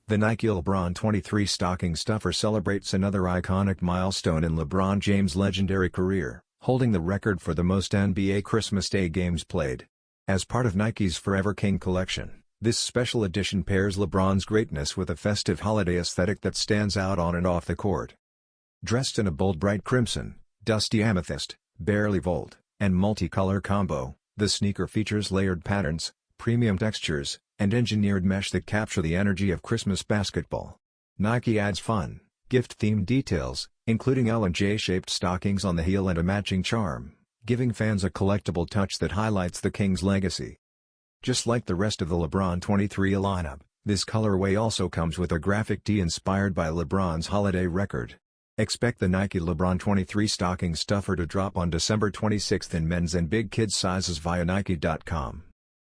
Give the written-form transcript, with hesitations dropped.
The Nike LeBron 23 stocking stuffer celebrates another iconic milestone in LeBron James' legendary career, holding the record for the most NBA Christmas Day games played. As part of Nike's Forever King collection, this special edition pairs LeBron's greatness with a festive holiday aesthetic that stands out on and off the court. Dressed in a bold bright crimson, dusty amethyst, barely gold, and multicolor combo, the sneaker features layered patterns, premium textures, and engineered mesh that capture the energy of Christmas basketball. Nike adds fun, gift-themed details, including L and J-shaped stockings on the heel and a matching charm, giving fans a collectible touch that highlights the King's legacy. Just like the rest of the LeBron 23 lineup, this colorway also comes with a graphic tee inspired by LeBron's holiday record. Expect the Nike LeBron 23 stocking stuffer to drop on December 26 in men's and big kids sizes via Nike.com.